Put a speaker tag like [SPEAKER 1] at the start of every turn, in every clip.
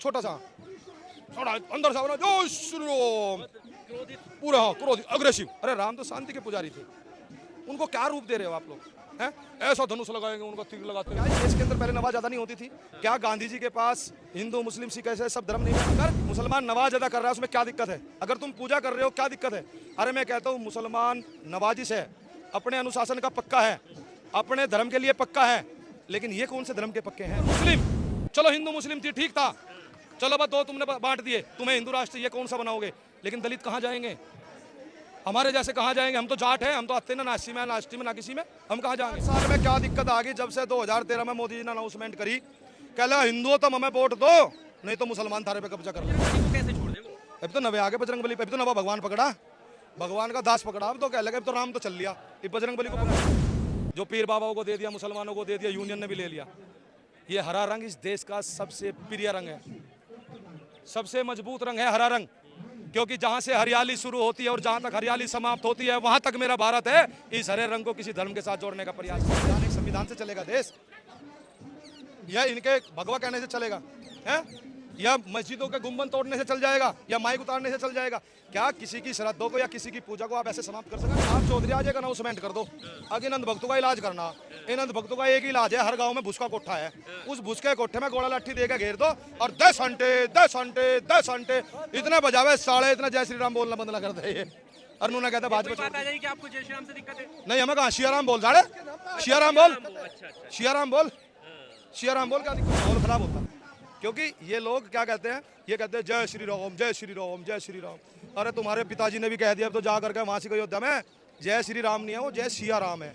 [SPEAKER 1] छोटा सा थोड़ा अंदर से जो श्री राम पूरा क्रोधित अग्रेसिव। अरे राम तो शांति के पुजारी थे, उनको क्या रूप दे रहे हो आप लोग हैं? ऐसा धनुष लगाएंगे, उनको तीर लगाते हैं। देश के अंदर पहले नमाज अदा नहीं होती थी क्या? गांधी जी के पास हिंदू मुस्लिम सिख ऐसे सब धर्म नहीं है। अगर मुसलमान नमाज अदा कर रहा है उसमें क्या दिक्कत है? अगर तुम पूजा कर रहे हो क्या दिक्कत है? अरे मैं कहता हूँ मुसलमान नवाजिश है, अपने अनुशासन का पक्का है, अपने धर्म के लिए पक्का है, लेकिन ये कौन से धर्म के पक्के हैं? मुस्लिम, चलो हिंदू मुस्लिम थी ठीक था, चलो बस दो तुमने बांट दिए, तुम्हें हिंदू राष्ट्र ये कौन सा बनाओगे? लेकिन दलित कहाँ जाएंगे? हमारे जैसे कहाँ जाएंगे? हम तो जाट हैं, हम तो आते ना नासी में नाश्ती में ना किसी में, हम कहाँ जाएंगे? साल में क्या दिक्कत आ गई जब से 2013 में मोदी जी ने अनाउंसमेंट करी, कहला हिंदुओं तुम हमें वोट दो नहीं तो मुसलमान थारे पे कब्जा कर लो।
[SPEAKER 2] कैसे छोड़ दें वो?
[SPEAKER 1] अब तो नवे आगे बजरंग बली, अभी तो नवा भगवान पकड़ा, भगवान का दास पकड़ा, अब तो कह लगे अब तो राम तो चल लिया, ये बजरंग बली को पकड़ा। जो पीर बाबाओं को दे दिया, मुसलमानों को दे दिया, यूनियन ने भी ले लिया। ये हरा रंग इस देश का सबसे प्रिय रंग है, सबसे मजबूत रंग है हरा रंग, क्योंकि जहां से हरियाली शुरू होती है और जहां तक हरियाली समाप्त होती है वहां तक मेरा भारत है। इस हरे रंग को किसी धर्म के साथ जोड़ने का प्रयास, संविधान से चलेगा देश या इनके भगवा कहने से चलेगा है? या मस्जिदों के गुंबद तोड़ने से चल जाएगा या माइक उतारने से चल जाएगा? क्या किसी की श्रद्धों को या किसी की पूजा को आप ऐसे समाप्त कर सकते? आप चौधरी आज एक अनाउंसमेंट कर दो, अगर नंद भक्तों का इलाज करना, इन नंद भक्तों का एक ही इलाज है, हर गांव में भुसका कोठा है, उस भुसके कोठे में गोला लाठी देकर घेर दो और 10 घंटे 10 घंटे 10 घंटे इतने बजावे साले, इतना जय श्री राम बोलना बंद ना कर दे। और उन्होंने कहता भाजपा
[SPEAKER 2] बात आ जाएगी कि आपको जय श्री राम से दिक्कत है?
[SPEAKER 1] नहीं, हमें कहा सियाराम बोल, साढ़े सियाराम बोल, सियाराम बोल, सियाराम बोल, क्या दिक्कत? माहौल खराब होता है क्योंकि ये लोग क्या कहते हैं, ये कहते हैं जय श्री राम जय श्री राम जय श्री राम। अरे तुम्हारे पिताजी ने भी कह दिया, अब तो जा करके वहां से अयोध्या में जय श्री राम नहीं है, वो जय सिया राम है।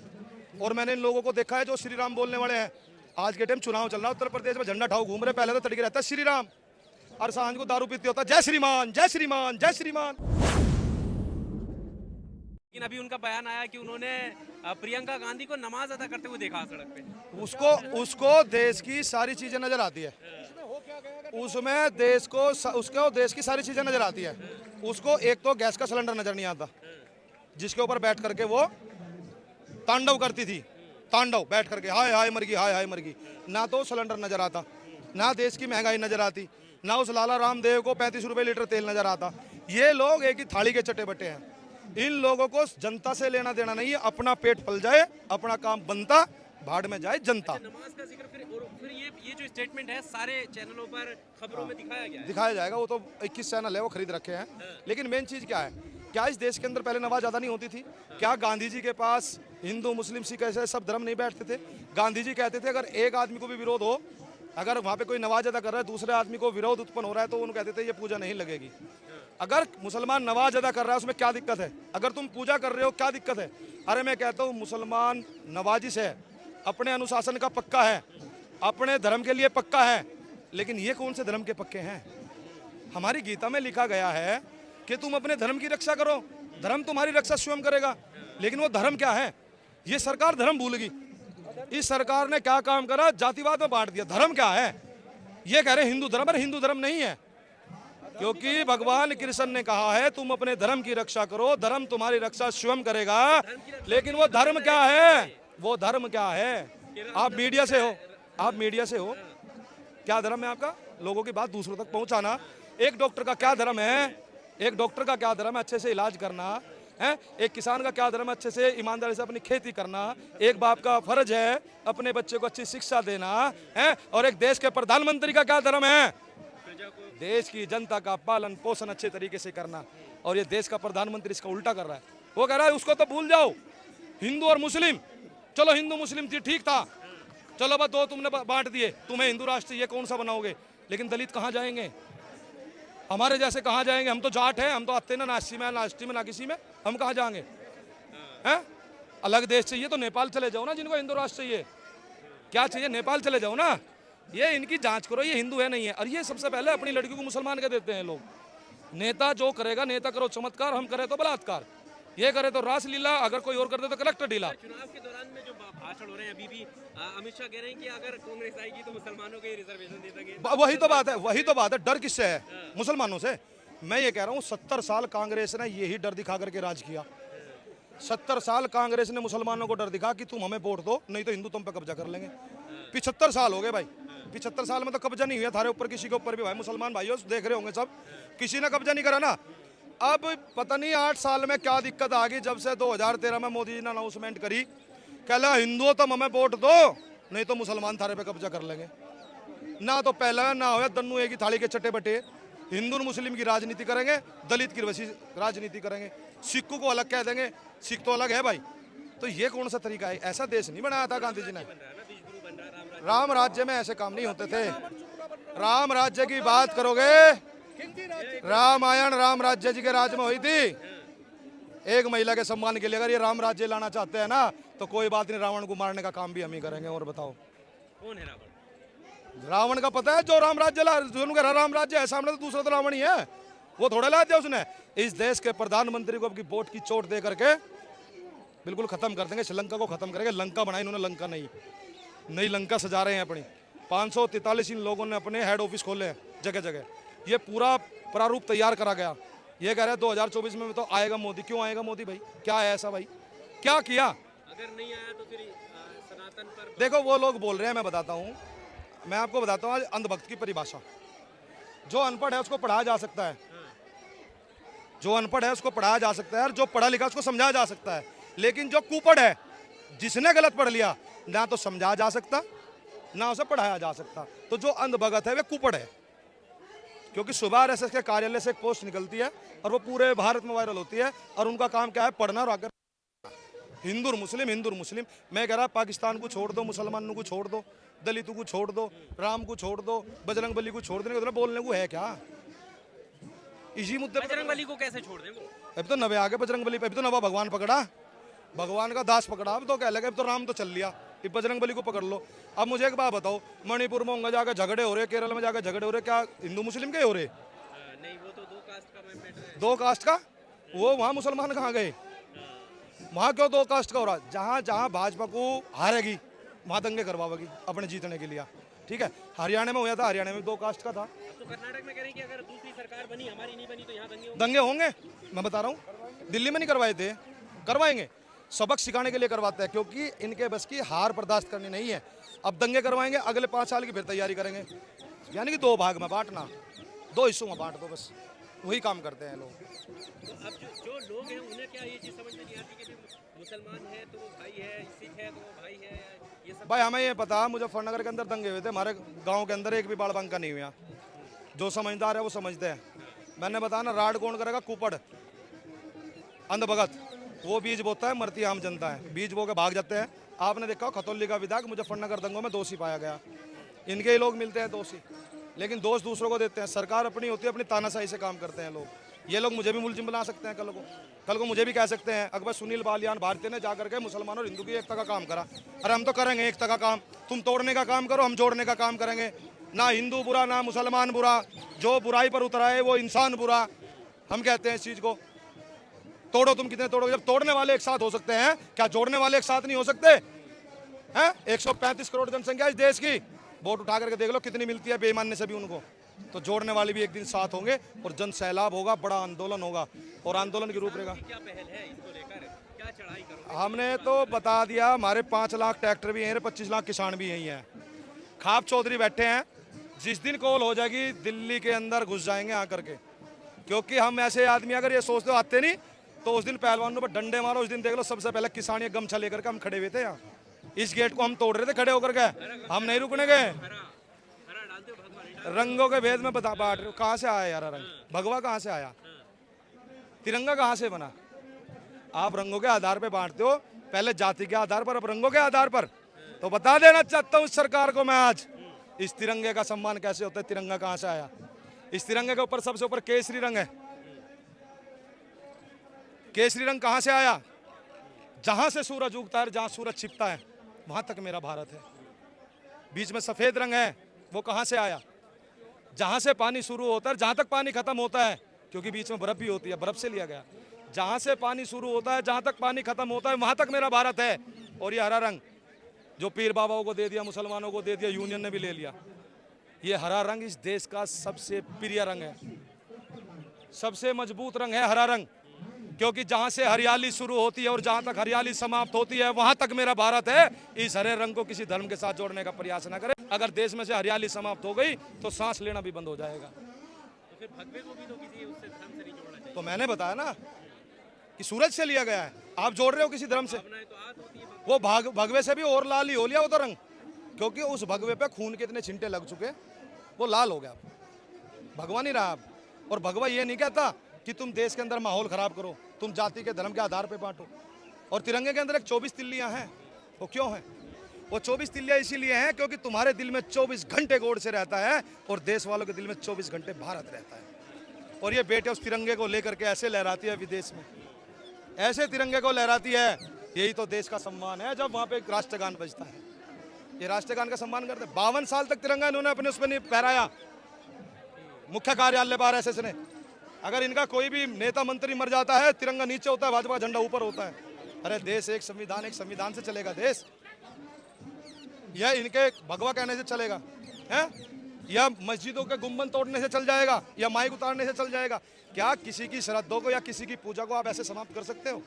[SPEAKER 1] और मैंने इन लोगों को देखा है जो श्री राम बोलने वाले हैं। आज के टाइम चुनाव चल रहा है उत्तर प्रदेश में, झंडा ठाव घूम रहे, पहले तो तड़के रहता है श्री राम और सांझ को दारू पीते होता है जय श्रीमान जय श्रीमान जय श्रीमान।
[SPEAKER 2] लेकिन अभी उनका बयान आया कि उन्होंने प्रियंका गांधी को नमाज अदा करते हुए देखा सड़क पे।
[SPEAKER 1] उसको देश की सारी चीजें नजर आती है, उसमें देश को उसको देश की सारी चीजें नजर आती है। उसको एक तो गैस का सिलेंडर नजर नहीं आता जिसके ऊपर बैठ करके वो तांडव करती थी, तांडव बैठ करके हाय हाय मर गई हाय हाय मर गई। ना तो सिलेंडर नजर आता, ना देश की महंगाई नजर आती, ना उस लाला रामदेव को 35 रुपए लीटर तेल नजर आता। ये लोग एक ही थाली के चटे बटे हैं। इन लोगों को जनता से लेना देना नहीं है, अपना पेट पल जाए, अपना काम बनता, भाड़ में जाए जनता।
[SPEAKER 2] नमाज का जिक्र फिर ये जो स्टेटमेंट है सारे चैनलों पर खबरों में दिखाया गया है।
[SPEAKER 1] दिखाया जाएगा, वो तो 21 चैनल है वो खरीद रखे हैं। लेकिन मेन चीज क्या है, क्या इस देश के अंदर पहले नमाज अदा नहीं होती थी क्या? गांधी जी के पास हिंदू मुस्लिम सिख ऐसे सब धर्म नहीं बैठते थे? गांधी जी कहते थे अगर एक आदमी को भी विरोध हो, अगर वहाँ पे कोई नमाज अदा कर रहा है, दूसरे आदमी को विरोध उत्पन्न हो रहा है, तो उन्होंने कहते थे ये पूजा नहीं लगेगी। अगर मुसलमान नमाज अदा कर रहा है उसमें क्या दिक्कत है? अगर तुम पूजा कर रहे हो क्या दिक्कत है? अरे मैं कहता हूँ मुसलमान नवाजिश है, अपने अनुशासन का पक्का है, अपने धर्म के लिए पक्का है, लेकिन ये कौन से धर्म के पक्के हैं? हमारी गीता में लिखा गया है कि तुम अपने धर्म की रक्षा करो, धर्म तुम्हारी रक्षा स्वयं करेगा। लेकिन वो धर्म क्या है? ये सरकार धर्म भूल गई। इस सरकार ने क्या काम करा? जातिवाद में बांट दिया। धर्म क्या है? ये कह रहे हिंदू धर्म, अरे हिंदू धर्म नहीं है, क्योंकि भगवान कृष्ण ने कहा है तुम अपने धर्म की रक्षा करो, धर्म तुम्हारी रक्षा स्वयं करेगा। लेकिन वो धर्म क्या है? वो धर्म क्या है? आप मीडिया से हो, आप मीडिया से हो, क्या धर्म है आपका? लोगों की बात दूसरों तक पहुंचाना। एक डॉक्टर का क्या धर्म है? एक डॉक्टर का क्या धर्म है? अच्छे से इलाज करना है। एक किसान का क्या धर्म है? अच्छे से ईमानदारी से अपनी खेती करना। एक बाप का फर्ज है अपने बच्चे को अच्छी शिक्षा देना है। और एक देश के प्रधानमंत्री का क्या धर्म है? देश की जनता का पालन पोषण अच्छे तरीके से करना। और ये देश का प्रधानमंत्री इसका उल्टा कर रहा है। वो कह रहा है उसको तो भूल जाओ, हिंदू और मुस्लिम, चलो हिंदू मुस्लिम थी ठीक था, चलो बस दो तुमने बांट दिए, तुम्हें हिंदू राष्ट्र ये कौन सा बनाओगे? लेकिन दलित कहाँ जाएंगे? हमारे जैसे कहाँ जाएंगे? हम तो जाट हैं, हम तो आते ना नासी में नाश्ती में ना किसी में, हम कहाँ जाएंगे? हैं? अलग देश चाहिए तो नेपाल चले जाओ ना, जिनको हिंदू राष्ट्र चाहिए। क्या चाहिए? नेपाल चले जाओ ना। ये इनकी जांच करो ये हिंदू है नहीं है। और ये सबसे पहले अपनी लड़की को मुसलमान के देते हैं लोग। नेता जो करेगा, नेता करो चमत्कार, हम करें तो बलात्कार, ये करे तो रासलीला, अगर कोई और कर दे तो कलेक्टर ढीला।
[SPEAKER 2] चुनाव के दौरान में जो भाषण हो रहे हैं अभी भी अमित शाह कह रहे हैं कि अगर कांग्रेस आएगी तो मुसलमानों को रिजर्वेशन दे देंगे।
[SPEAKER 1] वही तो बात है, वही तो बात है। डर किससे है? मुसलमानों से। मैं ये कह रहा हूँ 70 साल कांग्रेस ने यही डर दिखा करके राज किया। 70 साल कांग्रेस ने मुसलमानों को डर दिखा कि तुम हमें वोट दो नहीं तो हिंदू तुम पे कब्जा कर लेंगे। 75 साल हो गए भाई, 75 साल में तो कब्जा नहीं हुआ थारे ऊपर किसी के ऊपर भी भाई। मुसलमान भाइयों देख रहे होंगे सब, किसी ने कब्जा नहीं करा ना। अब पता नहीं 8 साल में क्या दिक्कत आ गई, जब से 2013 में मोदी जी ने अनाउंसमेंट करी, कहला हिंदुओं तो हमें वोट दो, नहीं तो मुसलमान थारे पे कब्जा कर लेंगे। ना तो पहला ना हो दन्नू एक ही थाली के चट्टे बटे, हिंदू और मुस्लिम की राजनीति करेंगे, दलित की वैसी राजनीति करेंगे, सिखों को अलग कह देंगे, सिख तो अलग है भाई। तो ये कौन सा तरीका है? ऐसा देश नहीं बनाया था गांधी जी ने। राम राज्य में ऐसे काम नहीं होते थे। राम राज्य की बात करोगे, रामायण राम राज्य जी के राज में हुई थी। एक महिला के सम्मान के लिए अगर ये राम राज्य लाना चाहते हैं ना, तो कोई बात नहीं, रावण को मारने का काम भी हम ही करेंगे। और बताओ
[SPEAKER 2] कौन है रावण?
[SPEAKER 1] रावण का पता है, जो राम राज्य ला, जो उनका राम राज्य है सामने, तो दूसरा तो रावण ही है। वो थोड़ा ला दिया उसने। इस देश के प्रधानमंत्री को अपनी वोट की चोट दे करके बिल्कुल खत्म कर देंगे, श्रीलंका को खत्म करेंगे। लंका बनाई इन्होंने, लंका नहीं, नई लंका सजा रहे हैं अपनी। 543 इन लोगों ने अपने हेड ऑफिस खोले हैं जगह जगह। ये पूरा प्रारूप तैयार करा गया। ये कह रहे हैं 2024 में तो आएगा मोदी। क्यों आएगा मोदी भाई? क्या है ऐसा भाई? क्या किया?
[SPEAKER 2] अगर नहीं आया तो फिर सनातन पर
[SPEAKER 1] देखो वो लोग बोल रहे हैं, मैं बताता हूँ, मैं आपको बताता हूँ आज अंधभक्त की परिभाषा। जो अनपढ़ है उसको पढ़ाया जा सकता है, जो अनपढ़ है उसको पढ़ाया जा सकता है, और जो पढ़ा लिखा उसको समझाया जा सकता है। लेकिन जो कुपढ़ है, जिसने गलत पढ़ लिया, ना तो समझाया जा सकता ना उसे पढ़ाया जा सकता। तो जो अंधभगत है वे कुपढ़ है। क्योंकि सुबह आरएसएस के कार्यालय से एक पोस्ट निकलती है और वो पूरे भारत में वायरल होती है, और उनका काम क्या है? पढ़ना और आगे हिंदू और मुस्लिम, हिंदू और मुस्लिम। मैं कह रहा पाकिस्तान को छोड़ दो, मुसलमानों को छोड़ दो, दलितों को छोड़ दो, राम को छोड़ दो, बजरंग बली को छोड़ देने का बोलने को है क्या? इसी मुद्दे पर
[SPEAKER 2] बजरंग बली को कैसे छोड़ दें वो?
[SPEAKER 1] अभी तो नवे आगे बजरंग बली पे, अभी तो नवा भगवान पकड़ा, भगवान का दास पकड़ा। अब तो क्या लगे, अब तो राम तो चल लिया, अब बजरंग बली को पकड़ लो। अब मुझे एक बात बताओ, मणिपुर में होंगे जाकर झगड़े हो रहे, केरल में जाकर झगड़े हो रहे, क्या हिंदू मुस्लिम के हो रहे?
[SPEAKER 2] नहीं, वो तो 2 कास्ट का मैटर है।
[SPEAKER 1] 2 कास्ट का? वो वहाँ मुसलमान कहाँ गए? वहाँ क्यों 2 कास्ट का हो रहा? जहाँ जहाँ भाजपा को हारेगी वहाँ दंगे करवाएगी अपने जीतने के लिए। ठीक है, हरियाणा में हुआ था, हरियाणा में 2 कास्ट का था।
[SPEAKER 2] तो कर्नाटक में कह रहे हैं कि अगर दूसरी सरकार बनी, हमारी नहीं बनी, तो यहाँ
[SPEAKER 1] दंगे होंगे। मैं बता रहा हूँ, दिल्ली में नहीं करवाए थे, करवाएंगे। सबक सिखाने के लिए करवाते हैं, क्योंकि इनके बस की हार बर्दाश्त करनी नहीं है। अब दंगे करवाएंगे, अगले 5 साल की फिर तैयारी करेंगे। यानी कि 2 भाग में बांटना, 2 हिस्सों में बांट दो, बस वही काम करते हैं लोग।
[SPEAKER 2] तो अब जो लोग हैं उन्हें क्या ये चीज़ समझ में नहीं आती कि मुसलमान है तो वो भाई है, सिख है तो वो भाई है, ये सब?
[SPEAKER 1] भाई हमें ये पता, मुजफ्फरनगर के अंदर दंगे हुए थे, हमारे गांव के अंदर एक भी बाल बंका नहीं हुआ। जो समझदार है वो समझते हैं। मैंने बताया ना, राड कौन करेगा? कुपड़, अंधभगत। वो बीज बोता है, मरती आम जनता है। बीज बो के भाग जाते हैं। आपने देखा खतौली का विधायक मुजफ्फरनगर दंगों में दोषी पाया गया। इनके ही लोग मिलते हैं दोषी, लेकिन दोष दूसरों को देते हैं। सरकार अपनी होती है, अपनी तानाशाही से काम करते हैं लोग। ये लोग मुझे भी मुलजिम बना सकते हैं, कल को मुझे भी कह सकते हैं अकबर सुनील बालियान भारतीय ने जाकर के मुसलमान और हिंदू की एकता का काम करा। अरे हम तो करेंगे एकता का काम, तुम तोड़ने का काम करो, हम जोड़ने का काम करेंगे। ना हिंदू बुरा, ना मुसलमान बुरा, जो बुराई पर उतरा है वो इंसान बुरा। हम कहते हैं इस चीज़ को। तोड़ो, तुम कितने तोड़ोगे? जब तोड़ने वाले एक साथ हो सकते हैं, क्या जोड़ने वाले एक साथ नहीं हो सकते हैं? 135 करोड़ जनसंख्या इस देश की, वोट उठा करके देख लो कितनी मिलती है बेईमानने से भी उनको। तो जोड़ने वाले भी एक दिन साथ होंगे और जन सैलाब होगा, बड़ा आंदोलन होगा, और आंदोलन की रूपरेखा।
[SPEAKER 2] क्या पहल है इसको लेकर? क्या चढ़ाई करोगे?
[SPEAKER 1] हमने तो बता दिया, हमारे 5 लाख ट्रैक्टर भी हैं, 25 लाख किसान भी यही हैं। खाप चौधरी बैठे हैं, जिस दिन कॉल हो जाएगी दिल्ली के अंदर घुस जाएंगे आकर के। क्योंकि हम ऐसे आदमी अगर ये सोचते हो आते नहीं, तो उस दिन पहलवानों पर डंडे मारो। उस दिन देख लो, सबसे पहले किसान ये गमछा लेकर के हम खड़े हुए थे यहाँ। इस गेट को हम तोड़ रहे थे खड़े होकर के, हम नहीं रुकने गए। रंगों के भेद में बता बांट रहे हो। कहाँ से आया यार रंग? भगवा कहाँ से आया? तिरंगा कहाँ से बना? आप रंगों के आधार पे बांटते हो, पहले जाति के आधार पर, अब रंगों के आधार पर। तो बता देना चाहता हूँ सरकार को मैं आज, इस तिरंगे का सम्मान कैसे होता है? तिरंगा कहाँ से आया? इस तिरंगे के ऊपर सबसे ऊपर केसरी रंग है। केसरी रंग कहाँ से आया? जहां से सूरज उगता है, जहां सूरज छिपता है, वहां तक मेरा भारत है। बीच में सफेद रंग है, वो कहां से आया? जहां से पानी शुरू होता है, जहां तक पानी खत्म होता है, क्योंकि बीच में बर्फ भी होती है, बर्फ से लिया गया। जहां से पानी शुरू होता है, जहां तक पानी खत्म होता है, वहां तक मेरा भारत है। और ये हरा रंग जो पीर बाबाओं को दे दिया, मुसलमानों को दे दिया, यूनियन ने भी ले लिया। ये हरा रंग इस देश का सबसे प्रिय रंग है, सबसे मजबूत रंग है हरा रंग। क्योंकि जहां से हरियाली शुरू होती है और जहां तक हरियाली समाप्त होती है, वहां तक मेरा भारत है। इस हरे रंग को किसी धर्म के साथ जोड़ने का प्रयास ना करें। अगर देश में से हरियाली समाप्त हो गई तो सांस लेना भी बंद हो जाएगा।
[SPEAKER 2] तो फिर भगवे को भी तो किसी उससे धर्म से नहीं जोड़ना चाहिए।
[SPEAKER 1] तो मैंने बताया ना कि सूरज से लिया गया है, आप जोड़ रहे हो किसी धर्म से।
[SPEAKER 2] भावनाएं तो आत होती है
[SPEAKER 1] वो भगवे से भी और लाल ही हो लिया वो तो रंग, क्योंकि उस भगवे पे खून के इतने छिंटे लग चुके, वो लाल हो गया। भगवा नहीं रहा अब। और भगवा ये नहीं कहता कि तुम देश के अंदर माहौल खराब करो, तुम जाति के धर्म के आधार पे बांटो। और तिरंगे के अंदर एक 24 तिल्लियां हैं, वो क्यों हैं? वो 24 तिल्लियां इसीलिए हैं क्योंकि तुम्हारे दिल में 24 घंटे गॉड से रहता है और देश वालों के दिल में 24 घंटे भारत रहता है। और ये बेटे उस तिरंगे को लेकर के ऐसे लहराती है विदेश में, ऐसे तिरंगे को लहराती है। यही तो देश का सम्मान है जब वहाँ पे राष्ट्रगान बजता है। ये राष्ट्रगान का सम्मान करते हैं। 52 साल तक तिरंगा इन्होंने अपने उसमें नहीं फहराया, मुख्य कार्यालय बार एसएस ने। अगर इनका कोई भी नेता मंत्री मर जाता है, तिरंगा नीचे होता है, भाजपा का झंडा ऊपर होता है। अरे देश एक संविधान से चलेगा देश, यह इनके भगवा कहने से चलेगा है? या मस्जिदों के गुंबद तोड़ने से चल जाएगा, या माइक उतारने से चल जाएगा? क्या किसी की श्रद्धा को या किसी की पूजा को आप ऐसे समाप्त कर सकते हो?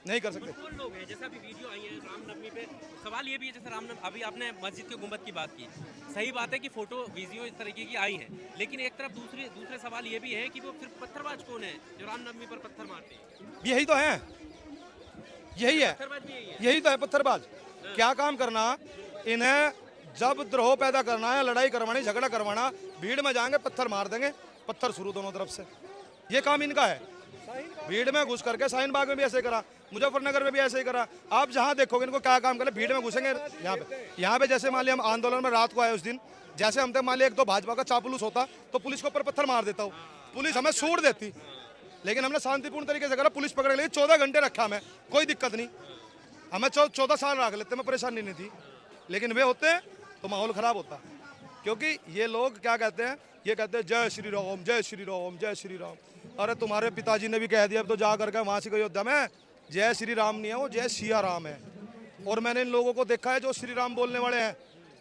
[SPEAKER 1] नहीं कर सकते।
[SPEAKER 2] कौन लोग हैं, जैसा अभी वीडियो आई है रामनवमी पे, सवाल ये भी है जैसे रामनवमी अभी आपने मस्जिद के गुंबद की बात की, सही बात है कि फोटो वीडियो इस तरीके की आई है, लेकिन एक तरफ दूसरे सवाल ये भी है कि वो फिर पत्थरबाज कौन है जो रामनवमी पर पत्थर मारते हैं?
[SPEAKER 1] यही तो है, यही है,
[SPEAKER 2] पत्थरबाज भी यही है।
[SPEAKER 1] यही तो है पत्थरबाज। क्या काम करना इन्हें? जब द्रोह पैदा करना है, लड़ाई करवानी, झगड़ा करवाना, भीड़ में जाएंगे पत्थर मार देंगे, पत्थर शुरू दोनों तरफ से। ये काम इनका है। भीड़ में घुस करके शाहीन बाग में भी ऐसे करा, मुजफ्फरनगर में भी ऐसे ही करा। आप जहां देखोगे इनको क्या काम करे, भीड़ में घुसेंगे। यहाँ पे जैसे मान लिया हम आंदोलन में रात को आए उस दिन, जैसे हम थे मान लिया एक दो भाजपा का चापलूस होता तो पुलिस के ऊपर पत्थर मार देता हूँ, पुलिस हमें सूट देती। लेकिन हमने शांतिपूर्ण तरीके से करा, पुलिस पकड़ ली, 14 घंटे रखा हमें, कोई दिक्कत नहीं। हमें 14 साल रख लेते, में परेशानी नहीं थी। लेकिन वे होते तो माहौल खराब होता, क्योंकि ये लोग क्या कहते हैं, ये कहते हैं जय श्री राम जय श्री राम जय श्री राम। अरे तुम्हारे पिताजी ने भी कह दिया, अब तो जा करके वहाँ से अयोध्या में जय श्री राम नहीं है, वो जय सिया राम है। और मैंने इन लोगों को देखा है जो श्री राम बोलने वाले हैं।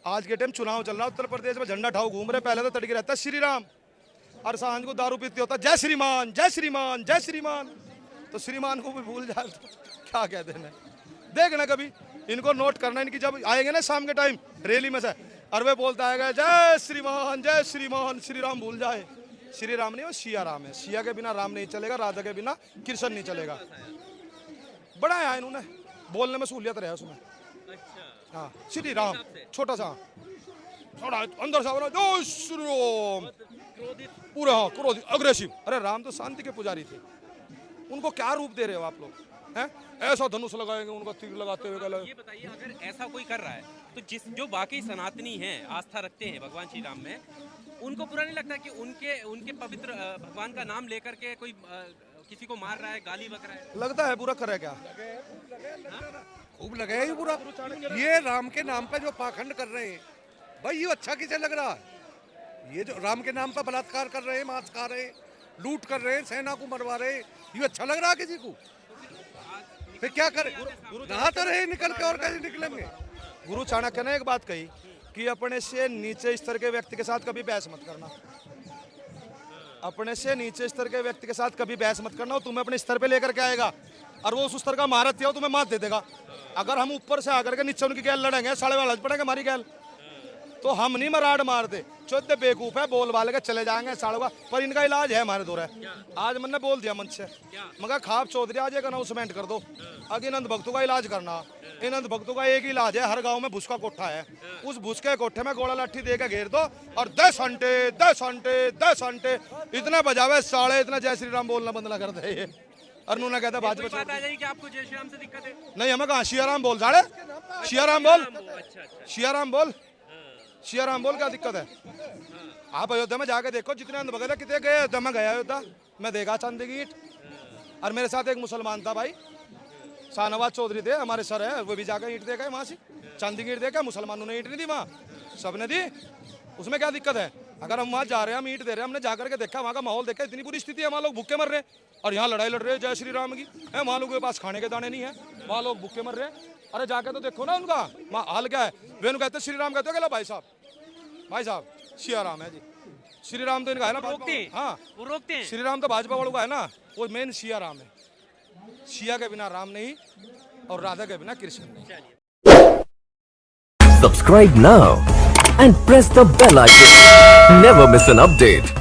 [SPEAKER 1] आज के टाइम चुनाव चल रहा है उत्तर प्रदेश में, झंडा ठाऊ घूम रहे, पहले तो तड़के रहता है श्री राम, और सांझ को दारू पीते होता जय श्रीमान जय श्रीमान जय श्रीमान। तो श्रीमान को भी भूल जाए तो क्या कहते हैं। देखना कभी इनको नोट करना, इनकी जब आएंगे ना शाम के टाइम रैली में से, और वे बोलता है जय श्रीमान श्री राम भूल जाए। श्री राम नहीं, वो सिया राम है। सिया के बिना राम नहीं चलेगा, राधा के बिना कृष्ण नहीं चलेगा। बड़ा है इन्होंने, बोलने में सहूलियत रहे उसमें।
[SPEAKER 2] अच्छा,
[SPEAKER 1] हाँ श्री राम, छोटा सा थोड़ा अंदर सा जय श्री राम,
[SPEAKER 2] क्रोधित
[SPEAKER 1] पूरा हाँ क्रोधित अग्रेसिव। अरे राम तो शांति के पुजारी थे, उनको क्या रूप दे रहे हो आप लोग हैं? ऐसा धनुष लगाएंगे, उनका तीर लगाते हुए गले।
[SPEAKER 2] ये बताइए, अगर ऐसा कोई कर रहा है तो जो बाकी सनातनी हैं, आस्था रखते हैं भगवान श्री राम में, उनको बुरा नहीं लगता कि उनके पवित्र भगवान का नाम लेकर के कोई किसी को मार रहा है, गाली बक रहा है?
[SPEAKER 1] लगता है बुरा करे क्या?
[SPEAKER 3] खूब लगे ये बुरा। ये राम के नाम पे जो पाखंड कर रहे हैं भाई, ये अच्छा किसे लग रहा है? ये जो राम के नाम पे बलात्कार कर रहे हैं, मांस खा रहे हैं, लूट कर रहे हैं, सेना को मरवा रहे हैं, ये अच्छा लग रहा है किसी को? फिर क्या करें? नहा तो रहे निकल के, और कैसे निकलेंगे?
[SPEAKER 1] गुरु चाणक्य ने एक बात कही कि अपने से नीचे स्तर के व्यक्ति के साथ कभी बहस मत करना। अपने से नीचे स्तर के व्यक्ति के साथ कभी बहस मत करना, वो तुम्हें अपने स्तर पे लेकर के आएगा और वो उस स्तर का महारत है, तुम्हें मात दे देगा। अगर हम ऊपर से आकर के नीचे उनकी गैल लड़ेंगे, साढ़े वाला पड़ेंगे हमारी गैल, तो हम नहीं मराड़ मारते। चौथे बेवकूफ है, बोल वाले के चले जाएंगे साढ़े, पर इनका इलाज है हमारे दौर है। आज मैंने बोल दिया मंच से, मगर खाप चौधरी आज एक अनाउंसमेंट कर दो, अगर इन अंध भक्तों का इलाज करना। इन अंध भक्तों का एक ही इलाज है, हर गांव में भूस का कोठा है, उस भूस के कोठे में गोला लाठी दे के घेर दो और 10 घंटे इतने बजावे साले, इतना जय श्री राम बोलना बंद ना कर दे। ये और उन्होंने कहता
[SPEAKER 2] कोई बात आ जाएगी कि आपको जय श्री राम से दिक्कत है?
[SPEAKER 1] नहीं, हमें कहा सिया राम बोल साले, सिया राम बोल, सिया राम बोल, सिया राम बोल, क्या दिक्कत है? आप अयोध्या में जाके देखो, जितने अंध भगत कितने गए अयोध्या में, गया अयोध्या मैं देखा चांदी की ईंट। और मेरे साथ एक मुसलमान था भाई, शाहनवाज चौधरी थे, हमारे सर है, वो भी जाकर ईंट देखा है वहाँ से, चांदी की ईंट देखा। मुसलमानों ने ईंट नहीं दी वहाँ, सबने दी, उसमें क्या दिक्कत है? अगर हम वहाँ जा रहे हैं, हम ईंट दे रहे हैं, हमने जाकर के देखा, वहाँ का माहौल देखा, इतनी बुरी स्थिति है, वहाँ लोग भूखे मर रहे हैं और यहाँ लड़ाई लड़ रहे हैं जय श्री राम की है। वहाँ लोगों के पास खाने के दाने नहीं है, वहाँ लोग भूखे मर रहे हैं। अरे जाके तो देखो ना उनका वहाँ हाल क्या है। वे कहते श्री राम कहते हो, भाई साहब सिया राम है जी, श्री राम तो इनका है ना, हाँ
[SPEAKER 2] वो रोकते हैं।
[SPEAKER 1] श्री राम तो भाजपा वालों का है ना, वो मेन सिया राम है। सिया के बिना राम नहीं और राधा के बिना कृष्ण नहीं।
[SPEAKER 4] Subscribe now and press the bell icon. Never miss an update.